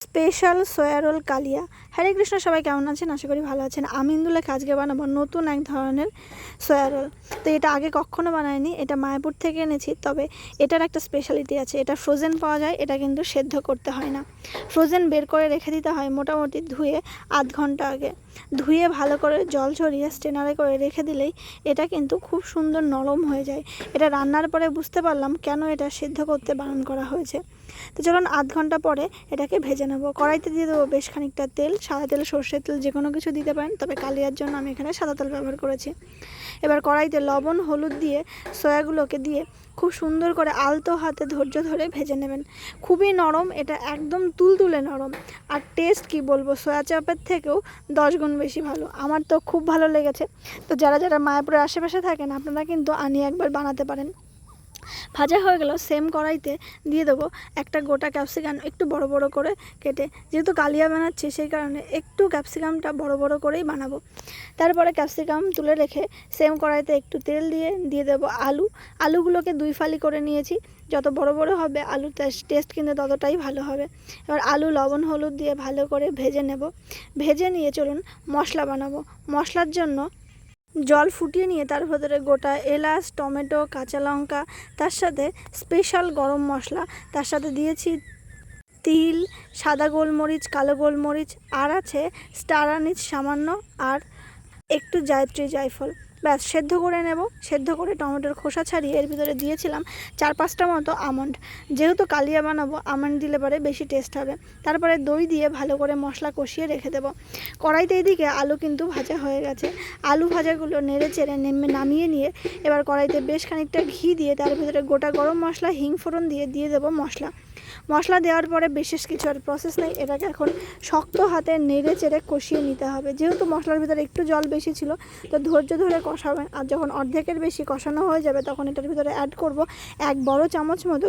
Special soya role কালিয়া। হরে কৃষ্ণ, সবাই কেমন আছেন? আশা করি ভালো আছেন। আমি ইন্দুলেখা আজকে বানাবো নতুন এক ধরনের সয়া রোল। তো এটা আগে কখনো বানাইনি, এটা মায়াপুর থেকে এনেছি। তবে এটার একটা স্পেশালিটি আছে, এটা ফ্রোজেন পাওয়া যায়, এটা কিন্তু সেদ্ধ করতে হয় না। ফ্রোজেন বের করে রেখে দিতে হয় মোটামুটি ধুয়ে আধ ঘন্টা আগে। ধুয়ে ভালো করে জল ঝরিয়ে স্ট্রেনারে করে রেখে দিলেই এটা কিন্তু খুব সুন্দর নরম হয়ে যায়। এটা রান্নার পরে বুঝতে পারলাম কেন এটা সেদ্ধ করতে বারণ করা হয়েছে। তো চলুন আধ ঘন্টা পরে এটাকে ভেজে নেব। কড়াইতে দিয়ে দেবো বেশ খানিকটা তেল, সাদা তেল, সর্ষের তেল, যে কোনো কিছু দিতে পারেন, তবে কালিয়ার জন্য আমি এখানে সাদা তেল ব্যবহার করেছি। এবার কড়াইতে লবণ হলুদ দিয়ে সয়াগুলোকে দিয়ে খুব সুন্দর করে আলতো হাতে ধৈর্য ধরে ভেজে নেবেন। খুবই নরম, এটা একদম তুলতুলে নরম। আর টেস্ট কি বলবো, সয়া চাপের থেকেও 10 গুণ বেশি ভালো। আমার তো খুব ভালো লেগেছে। তো যারা যারা মায়াপুরের আশেপাশে থাকেন, আপনারা কিন্তু আনিয়ে একবার বানাতে পারেন। ভাজা হয়ে গেল, সেম কড়াইতে দিয়ে দেবো একটা গোটা ক্যাপসিকাম একটু বড় বড় করে কেটে। যেহেতু কালিয়া বানাচ্ছি সেই কারণে একটু ক্যাপসিকামটা বড় বড় করেই বানাবো। তারপরে ক্যাপসিকাম তুলে রেখে সেম কড়াইতে একটু তেল দিয়ে দেবো আলুগুলোকে 2 ফালি করে নিয়েছি। যত বড় বড় হবে আলুর টেস্ট কিন্তু ততটাই ভালো হবে। এবার আলু লবণ হলুদ দিয়ে ভালো করে ভেজে নেব। ভেজে নিয়ে চলুন মশলা বানাবো। মশলার জন্য জল ফুটিয়ে নিয়ে তার ভেতরে গোটা এলাচ, টমেটো, কাঁচা লঙ্কা, তার সাথে স্পেশাল গরম মশলা, তার সাথে দিয়েছি তিল, সাদা গোলমরিচ, কালো গোলমরিচ, আর আছে স্টার আনিস সামান্য, আর একটু জায়ফল। ব্যাস সেদ্ধ করে নেব। সেদ্ধ করে টমেটোর খোসা ছাড়িয়ে এর ভিতরে দিয়েছিলাম 4-5টা মতো আমন্ড। যেহেতু কালিয়া বানাবো, আমন্ড দিলে পরে বেশি টেস্ট হবে। তারপরে দই দিয়ে ভালো করে মশলা কষিয়ে রেখে দেবো। কড়াইতে এদিকে আলু কিন্তু ভাজা হয়ে গেছে। আলু ভাজাগুলো নেড়ে চেড়ে নামিয়ে নিয়ে এবার কড়াইতে বেশ খানিকটা ঘি দিয়ে তার ভিতরে গোটা গরম মশলা, হিং ফোড়ন দিয়ে দেবো মশলা দেওয়ার পরে বিশেষ কিছু আর প্রসেস নেই। এটাকে এখন শক্ত হাতে নেড়ে চেড়ে কষিয়ে নিতে হবে। যেহেতু মশলার ভিতরে একটু জল বেশি ছিল, তো ধৈর্য ধরে কষাবেন। আর যখন অর্ধেকের বেশি কষানো হয়ে যাবে, তখন এটার ভিতরে অ্যাড করব 1 বড় চামচ মতো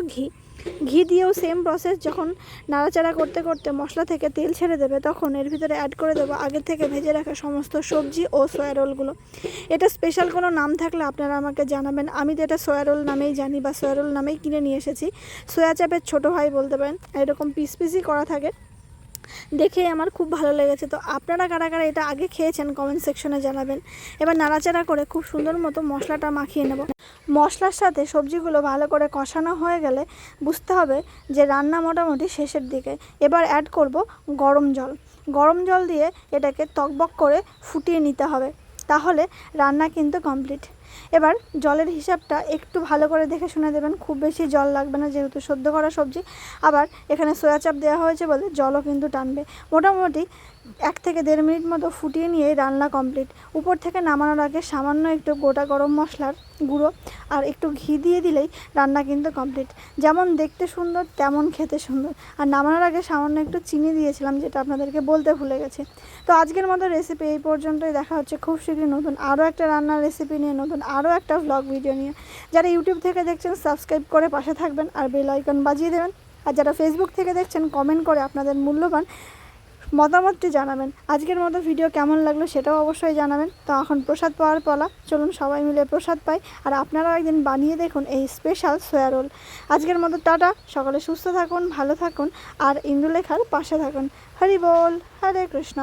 ঘি দিয়েও সেম প্রসেস। যখন নাড়াচাড়া করতে করতে মশলা থেকে তেল ছেড়ে দেবে, তখন এর ভিতরে অ্যাড করে দেবো আগে থেকে ভেজে রাখা সমস্ত সবজি ও সয়া রোলগুলো। এটা স্পেশাল কোনো নাম থাকলে আপনারা আমাকে জানাবেন। আমি তো এটা সয়া রোল নামেই জানি, বা সয়া রোল নামেই কিনে নিয়ে এসেছি। সয়া চাপের ছোটো ভাই বলতে পারেন। এরকম পিসই করা থাকে, দেখে আমার খুব ভালো লেগেছে। তো আপনারা কারা কারা এটা আগে খেয়েছেন কমেন্ট সেকশনে জানাবেন। এবার নাড়াচাড়া করে খুব সুন্দর মতো মশলাটা মাখিয়ে নেব। মশলার সাথে সবজিগুলো ভালো করে কষানো হয়ে গেলে বুঝতে হবে যে রান্না মোটামুটি শেষের দিকে। এবার অ্যাড করব গরম জল দিয়ে এটাকে টকবক করে ফুটিয়ে নিতে হবে, তাহলে রান্না কিন্তু কমপ্লিট। এবার জলের হিসাবটা একটু ভালো করে দেখে শুনে দেবেন। খুব বেশি জল লাগবে না, যেহেতু সদ্য করা সবজি। আবার এখানে সয়া চাপ দেওয়া হয়েছে বলে জলও কিন্তু টানবে। মোটামুটি 1 থেকে 1.5 মিনিট মতো ফুটিয়ে নিয়ে রান্না কমপ্লিট। উপর থেকে নামানোর আগে সামান্য একটু গোটা গরম মশলার গুঁড়ো আর একটু ঘি দিয়ে দিলেই রান্না কিন্তু কমপ্লিট। যেমন দেখতে সুন্দর, তেমন খেতে সুন্দর। আর নামানোর আগে সামান্য একটু চিনি দিয়েছিলাম, যেটা আপনাদেরকে বলতে ভুলে গেছি। তো আজকের মতো রেসিপি এই পর্যন্তই। দেখা হচ্ছে খুব শীঘ্রই নতুন আরও একটা রান্নার রেসিপি নিয়ে, নতুন আরও একটা ভ্লগ ভিডিও নিয়ে। যারা ইউটিউব থেকে দেখছেন সাবস্ক্রাইব করে পাশে থাকবেন আর বেল আইকন বাজিয়ে দেবেন। আর যারা ফেসবুক থেকে দেখছেন কমেন্ট করে আপনাদের মূল্যবান মতামতটি জানাবেন। আজকের মতো ভিডিও কেমন লাগলো সেটাও অবশ্যই জানাবেন। তো এখন প্রসাদ পাওয়ার পালা, চলুন সবাই মিলে প্রসাদ পাই। আর আপনারাও একদিন বানিয়ে দেখুন এই স্পেশাল সয়া রোল। আজকের মতো টাটা, সকলে সুস্থ থাকুন, ভালো থাকুন, আর ইন্দুলেখার পাশে থাকুন। হরি বল, হরে কৃষ্ণ।